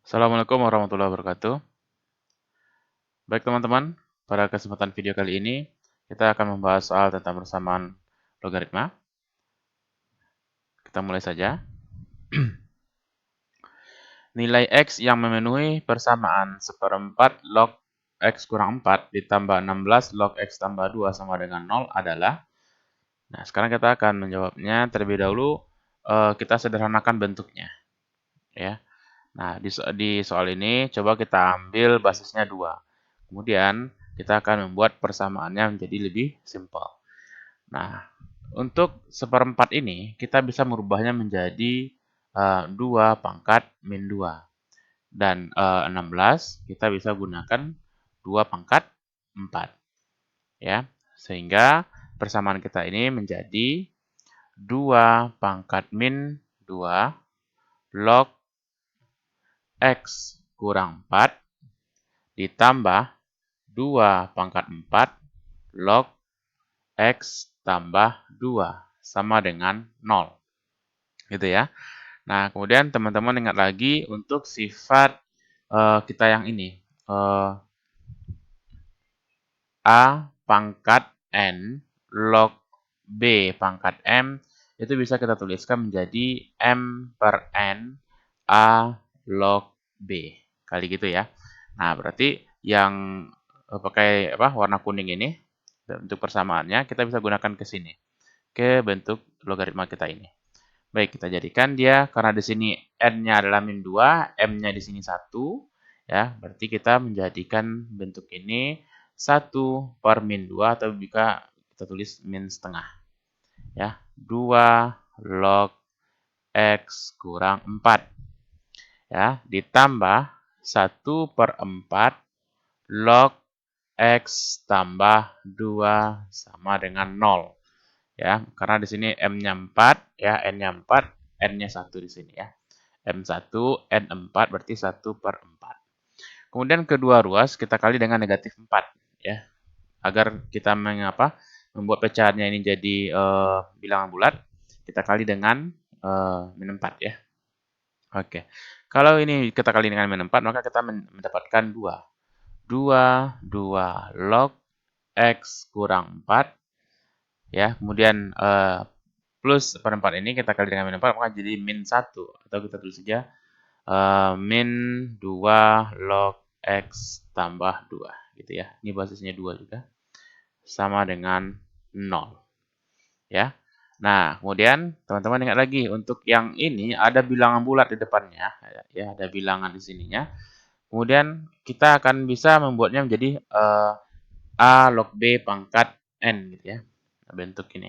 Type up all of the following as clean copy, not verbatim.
Assalamualaikum warahmatullahi wabarakatuh. Baik teman-teman, pada kesempatan video kali ini kita akan membahas soal tentang persamaan logaritma. Kita mulai saja. Nilai X yang memenuhi persamaan seperempat log X kurang 4 ditambah 16 log X tambah 2 sama dengan 0 adalah. Nah, sekarang kita akan menjawabnya. Terlebih dahulu kita sederhanakan bentuknya, ya. Nah, di soal ini coba kita ambil basisnya 2. Kemudian kita akan membuat persamaannya menjadi lebih simpel. Nah, untuk seperempat ini kita bisa merubahnya menjadi 2 pangkat min 2. Dan 16 kita bisa gunakan 2 pangkat 4. Ya, sehingga persamaan kita ini menjadi 2 pangkat min 2 log X kurang 4 ditambah 2 pangkat 4 log X tambah 2 sama dengan 0. Gitu ya. Nah, kemudian teman-teman ingat lagi untuk sifat kita yang ini. A pangkat N log B pangkat M itu bisa kita tuliskan menjadi M per N A log B. Kali gitu ya. Nah, berarti yang pakai warna kuning ini untuk persamaannya kita bisa gunakan ke sini, ke bentuk logaritma kita ini. Baik, kita jadikan dia karena di sini N-nya adalah min 2, M-nya di sini 1, ya. Berarti kita menjadikan bentuk ini 1 per min 2 atau bisa kita tulis min setengah. Ya, 2 log X kurang 4. Ya, ditambah 1 per 4 log X tambah 2 sama dengan 0. Ya, karena di sini M-nya 4, ya, N-nya 4, N-nya 1 di sini ya. M1, N4 berarti 1 per 4. Kemudian kedua ruas kita kali dengan negatif 4, ya. Agar kita membuat pecahannya ini jadi bilangan bulat, kita kali dengan min 4 ya. Oke. Kalau ini kita kali dengan min 4, maka kita mendapatkan 2. 2 log X kurang 4. Ya, kemudian plus seperempat ini kita kali dengan min 4 maka jadi min 1 atau kita tulis saja min 2 log X tambah 2 gitu ya. Ini basisnya 2 juga sama dengan 0 ya. Nah, kemudian teman-teman ingat lagi untuk yang ini ada bilangan bulat di depannya ya, ada bilangan di sininya. Kemudian kita akan bisa membuatnya menjadi A log B pangkat N gitu ya. Bentuk ini.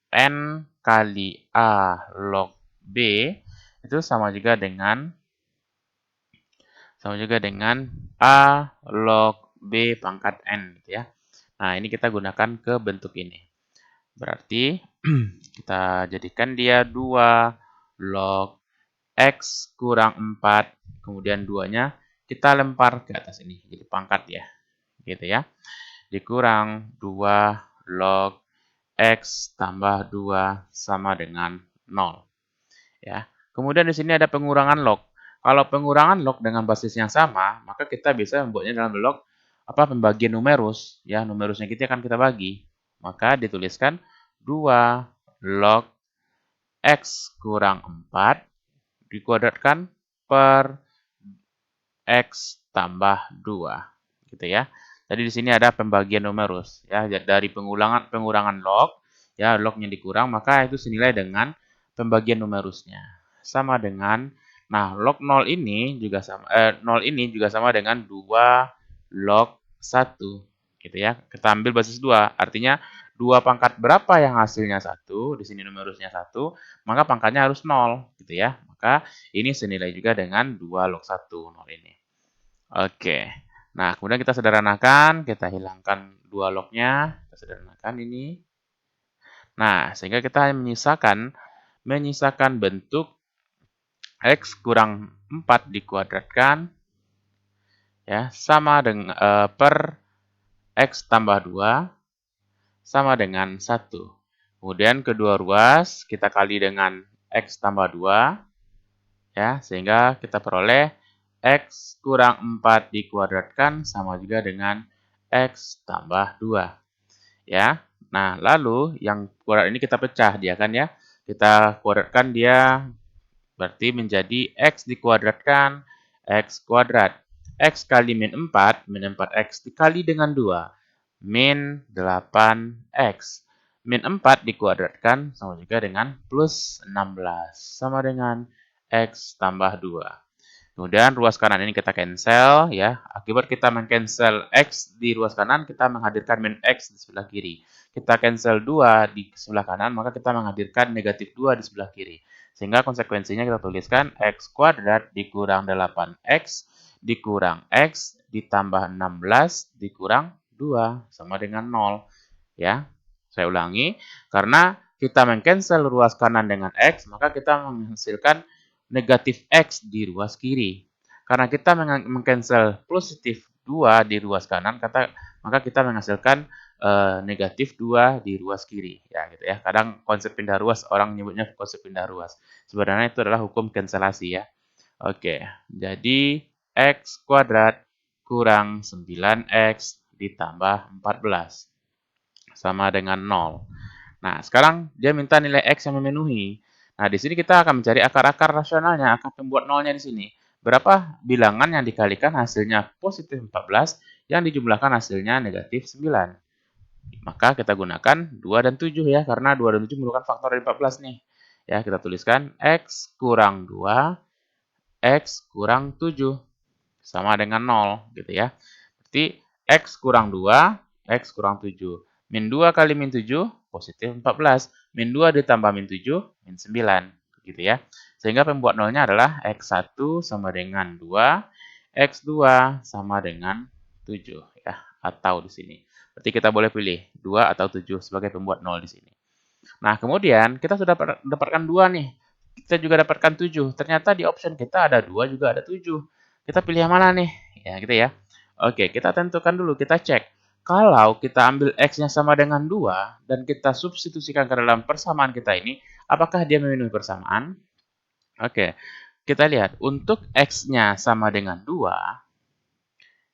N kali A log B itu sama juga dengan A log B pangkat N gitu ya. Nah, ini kita gunakan ke bentuk ini. Berarti kita jadikan dia 2 log X kurang 4, kemudian 2-nya kita lempar ke atas ini, jadi pangkat ya. Gitu ya. Dikurang 2 log X tambah 2 sama dengan 0. Ya. Kemudian di sini ada pengurangan log. Kalau pengurangan log dengan basis yang sama, maka kita bisa membuatnya dalam log pembagian numerus. Ya, numerusnya kita akan kita bagi. Maka dituliskan 2 log X kurang 4 dikuadratkan per X tambah 2. Gitu ya. Jadi di sini ada pembagian numerus ya, dari pengurangan log ya, lognya dikurang maka itu senilai dengan pembagian numerusnya. Sama dengan log 0 ini juga sama 0 ini juga sama dengan 2 log 1 gitu ya. Kita ambil basis 2, artinya 2 pangkat berapa yang hasilnya 1, di sini numerusnya 1, maka pangkatnya harus 0 gitu ya. Maka ini senilai juga dengan 2 log 1, 0 ini. Oke. Nah, kemudian kita sederhanakan, kita hilangkan 2 lognya, kita sederhanakan ini. Nah, sehingga kita hanya menyisakan bentuk X kurang 4 dikuadratkan ya, sama dengan per X tambah 2 sama dengan 1. Kemudian kedua ruas kita kali dengan X tambah 2 Ya, sehingga kita peroleh X kurang 4 dikuadratkan sama juga dengan X tambah 2. Ya. Nah, lalu yang kuadrat ini kita pecah dia kan ya. Kita kuadratkan dia berarti menjadi X dikuadratkan X kuadrat. X kali min 4, min 4X dikali dengan 2, min 8X. Min 4 dikuadratkan sama juga dengan plus 16, sama dengan X tambah 2. Kemudian ruas kanan ini kita cancel ya. Akibat kita meng-cancel X di ruas kanan, kita menghadirkan min X di sebelah kiri. Kita cancel 2 di sebelah kanan, maka kita menghadirkan negatif 2 di sebelah kiri. Sehingga konsekuensinya kita tuliskan X kuadrat dikurang 8X dikurang X ditambah 16 dikurang 2 sama dengan 0. Ya, saya ulangi. Karena kita meng-cancel ruas kanan dengan X, maka kita menghasilkan negatif X di ruas kiri. Karena kita meng-cancel positif 2 di ruas kanan, maka kita menghasilkan negatif 2 di ruas kiri. Ya, gitu ya. Kadang konsep pindah ruas, orang nyebutnya konsep pindah ruas. Sebenarnya itu adalah hukum kanselasi ya. Oke, jadi X kuadrat kurang 9X ditambah 14 sama dengan 0. Nah, sekarang dia minta nilai X yang memenuhi. Nah, di sini kita akan mencari akar-akar rasionalnya, akar pembuat nolnya di sini. Berapa bilangan yang dikalikan hasilnya positif 14, yang dijumlahkan hasilnya negatif 9. Maka kita gunakan 2 dan 7 ya, karena 2 dan 7 merupakan faktor dari 14 nih. Ya, kita tuliskan X kurang 2, X kurang 7, sama dengan 0, gitu ya. Berarti X kurang 2, X kurang 7. Min 2 kali min 7, positif 14. Min 2 ditambah min 7, min 9. Gitu ya. Sehingga pembuat nolnya adalah X1 sama dengan 2, X2 sama dengan 7. Ya, atau di sini. Berarti kita boleh pilih 2 atau 7 sebagai pembuat nol di sini. Nah, kemudian kita sudah dapatkan 2 nih. Kita juga dapatkan 7. Ternyata di option kita ada 2 juga ada 7. Kita pilih yang mana nih? Ya, gitu ya. Oke, kita tentukan dulu, kita cek. Kalau kita ambil X-nya sama dengan 2, dan kita substitusikan ke dalam persamaan kita ini, apakah dia memenuhi persamaan? Oke, kita lihat. Untuk X-nya sama dengan 2,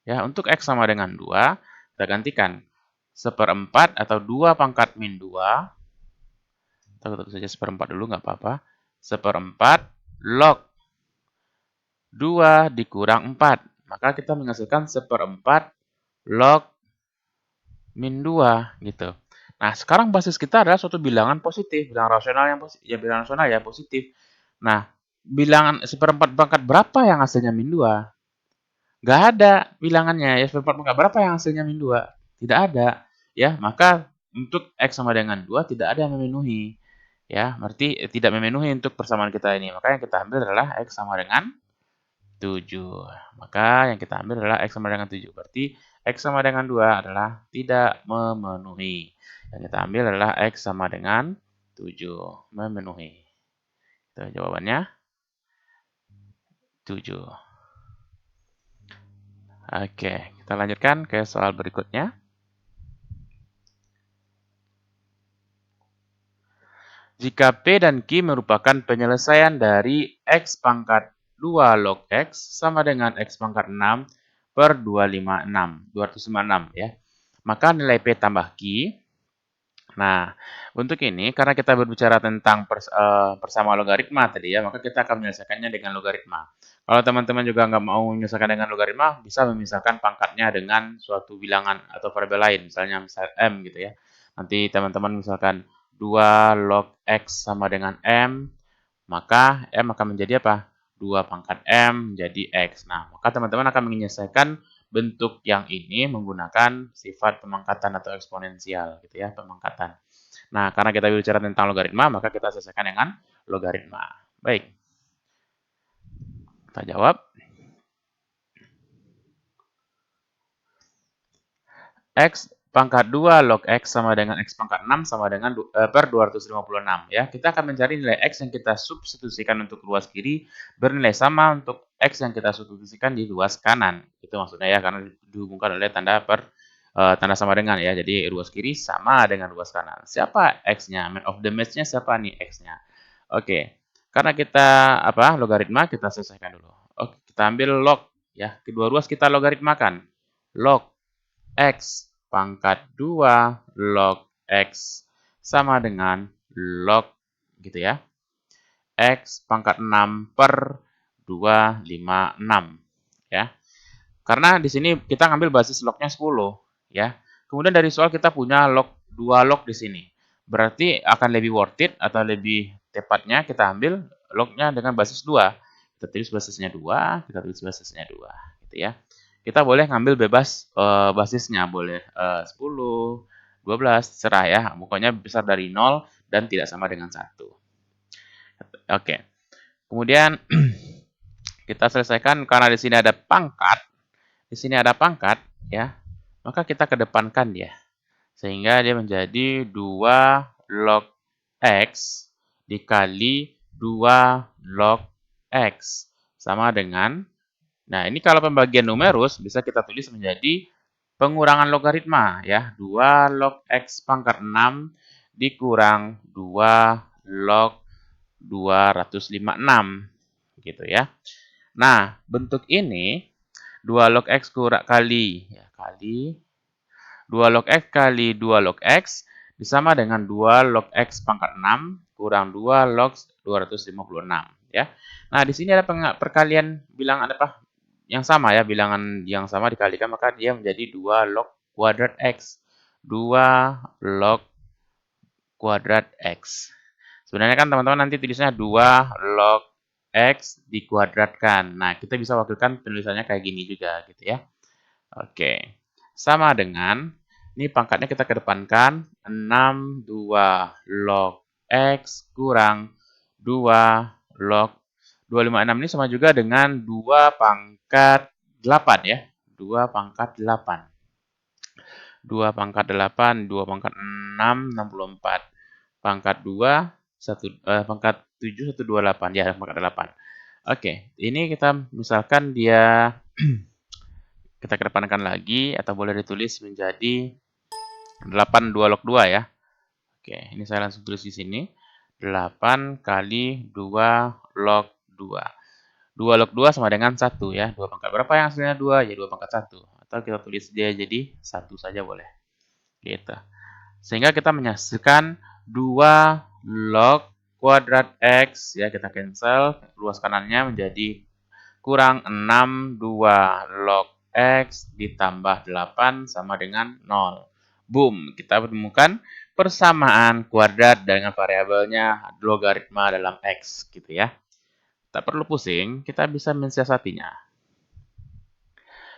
ya, untuk X sama dengan 2, kita gantikan. 1/4 atau 2 pangkat min 2, kita tulis saja 1/4 dulu, nggak apa-apa. 1/4 log 2 dikurang 4. Maka kita menghasilkan 1/4 log min 2 gitu. Nah, sekarang basis kita adalah suatu bilangan positif, bilangan rasional yang positif, ya bilangan rasional ya positif. Nah, bilangan 1/4 pangkat berapa yang hasilnya min 2? Nggak ada bilangannya ya, 1/4 pangkat berapa yang hasilnya min 2? Tidak ada. Ya, maka untuk X sama dengan 2 tidak ada yang memenuhi. Ya, berarti tidak memenuhi untuk persamaan kita ini. Maka yang kita ambil adalah X sama dengan 7. Maka yang kita ambil adalah X sama dengan 7. Berarti X sama dengan 2 adalah tidak memenuhi. Yang kita ambil adalah X sama dengan 7. Memenuhi. Itu jawabannya 7. Oke, kita lanjutkan ke soal berikutnya. Jika P dan Q merupakan penyelesaian dari X pangkat 2 log X sama dengan X pangkat 6 per 256 ya. Maka nilai P tambah Q. Nah, untuk ini karena kita berbicara tentang persamaan logaritma tadi ya, maka kita akan menyelesaikannya dengan logaritma. Kalau teman-teman juga nggak mau menyelesaikan dengan logaritma, bisa memisahkan pangkatnya dengan suatu bilangan atau variabel lain, misalnya M gitu ya. Nanti teman-teman misalkan 2 log X sama dengan M, maka M akan menjadi apa? 2 pangkat M menjadi X. Nah, maka teman-teman akan menyelesaikan bentuk yang ini menggunakan sifat pemangkatan atau eksponensial gitu ya, pemangkatan. Nah, karena kita bicara tentang logaritma, maka kita selesaikan dengan logaritma. Baik. Kita jawab. X pangkat 2 log X sama dengan X pangkat 6 sama dengan per 256 ya. Kita akan mencari nilai X yang kita substitusikan untuk ruas kiri bernilai sama untuk X yang kita substitusikan di ruas kanan. Itu maksudnya ya, karena dihubungkan oleh tanda tanda sama dengan ya. Jadi ruas kiri sama dengan ruas kanan. Siapa X-nya? Man of the match-nya siapa nih X-nya? Oke. Karena kita logaritma, kita selesaikan dulu. Oke, kita ambil log ya. Kedua ruas kita logaritmakan. Log X pangkat 2 log X sama dengan log gitu ya. X pangkat 6 per 256 ya. Karena di sini kita ngambil basis lognya 10 ya. Kemudian dari soal kita punya log 2 log di sini. Berarti akan lebih worth it atau lebih tepatnya kita ambil lognya dengan basis 2. Kita tulis basisnya 2, kita tulis basisnya 2 gitu ya. Kita boleh ngambil bebas basisnya, boleh 10, 12, serah ya. Pokoknya besar dari 0 dan tidak sama dengan 1. Oke. Kemudian kita selesaikan karena di sini ada pangkat. Di sini ada pangkat ya. Maka kita kedepankan dia. Sehingga dia menjadi 2 log X dikali 2 log X sama dengan, nah ini kalau pembagian numerus bisa kita tulis menjadi pengurangan logaritma ya, 2 log X pangkat 6 dikurang 2 log 256 gitu ya. Nah, bentuk ini 2 log X kali 2 log X kali 2 log X sama dengan 2 log X pangkat 6 kurang 2 log 256 ya. Nah, di sini ada perkalian bilangan yang sama ya, bilangan yang sama dikalikan maka dia menjadi 2 log kuadrat X. 2 log kuadrat X. Sebenarnya kan teman-teman nanti tulisnya 2 log X dikuadratkan. Nah, kita bisa wakilkan penulisannya kayak gini juga gitu ya. Oke. Sama dengan, ini pangkatnya kita kedepankan, 62 log X kurang 2 log 256 ini sama juga dengan 2 pangkat 8 ya. 2 pangkat 8. 2 pangkat 8, 2 pangkat 6, 64. Pangkat 2, pangkat 7, 128. Ya, pangkat 8. Oke, ini kita misalkan dia kita kedepankan lagi atau boleh ditulis menjadi 8 2 log 2 ya. Oke, ini saya langsung tulis di sini. 8 kali 2 log 2. 2 log 2 sama dengan 1 ya. 2 pangkat berapa yang hasilnya 2? Ya 2 pangkat 1. Atau kita tulis dia jadi 1 saja boleh. Gitu. Sehingga kita menghasilkan 2 log kuadrat X ya, kita cancel. Luas kanannya menjadi kurang 6 2 log X ditambah 8 sama dengan 0. Boom, kita menemukan persamaan kuadrat dengan variabelnya logaritma dalam X gitu ya. Tak perlu pusing, kita bisa mensiasatinya.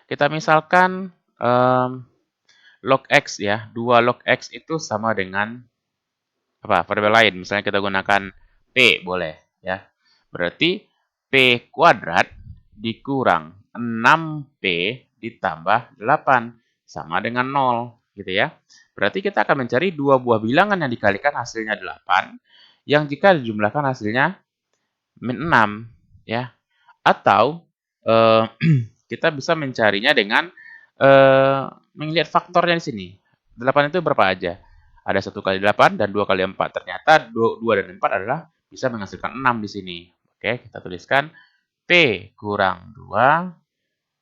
Kita misalkan log X ya, 2 log X itu sama dengan variabel lain. Misalnya kita gunakan P boleh ya. Berarti P kuadrat dikurang 6P ditambah 8 sama dengan 0 gitu ya. Berarti kita akan mencari dua buah bilangan yang dikalikan hasilnya 8 yang jika dijumlahkan hasilnya min 6 ya. Atau kita bisa mencarinya dengan melihat faktornya di sini. 8 itu berapa aja? Ada 1 kali 8 dan 2 kali 4. Ternyata 2 dan 4 adalah bisa menghasilkan 6 di sini. Oke, kita tuliskan P kurang 2,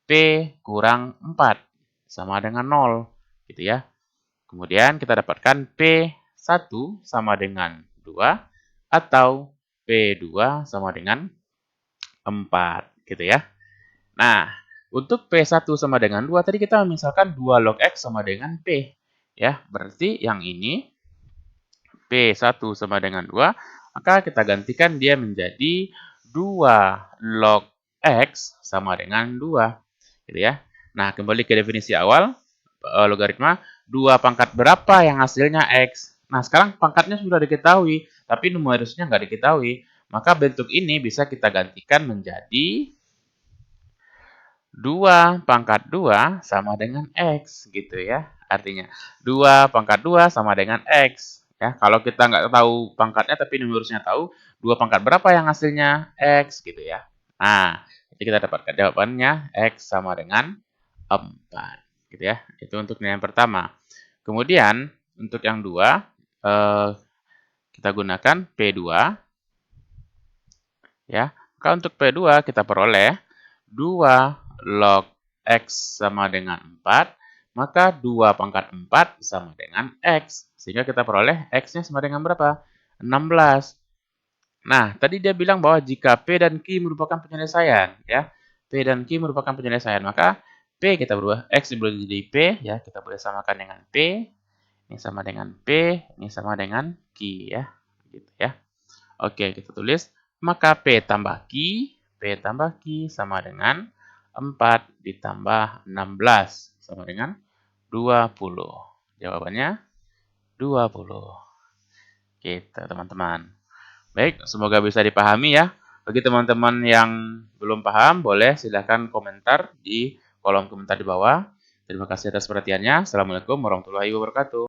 P kurang 4. Sama dengan 0. Gitu ya. Kemudian kita dapatkan P1 sama dengan 2 atau P2 sama dengan 4. Gitu ya. Nah, untuk P1 sama dengan 2, tadi kita misalkan 2 log X sama dengan P. Ya, berarti yang ini P1 sama dengan 2, maka kita gantikan dia menjadi 2 log X sama dengan 2. Gitu ya. Nah, kembali ke definisi awal, logaritma, 2 pangkat berapa yang hasilnya X. Nah, sekarang pangkatnya sudah diketahui, tapi numerusnya nggak diketahui. Maka bentuk ini bisa kita gantikan menjadi 2 pangkat 2 sama dengan X gitu ya. Artinya 2 pangkat 2 sama dengan X. Ya, kalau kita nggak tahu pangkatnya tapi numerusnya tahu, 2 pangkat berapa yang hasilnya X gitu ya. Nah, jadi kita dapatkan jawabannya X sama dengan 4 gitu ya. Itu untuk yang pertama. Kemudian untuk yang 2 kita gunakan P2 Ya. Maka untuk P2 kita peroleh 2 log X sama dengan 4, maka 2 pangkat 4 sama dengan X. Sehingga kita peroleh X-nya sama dengan berapa? 16. Nah, tadi dia bilang bahwa jika P dan Q merupakan penyelesaian, ya. P dan Q merupakan penyelesaian, maka P kita berubah, X boleh jadi P, ya. Kita boleh samakan dengan P, ini sama dengan P, ini sama dengan Q, ya. Gitu, ya. Oke, kita tulis, maka P tambah Q sama dengan 4 ditambah 16, sama dengan 20. Jawabannya 20. Gitu, teman-teman. Baik, semoga bisa dipahami ya. Bagi teman-teman yang belum paham, boleh silahkan komentar di kolom komentar di bawah. Terima kasih atas perhatiannya. Assalamualaikum warahmatullahi wabarakatuh.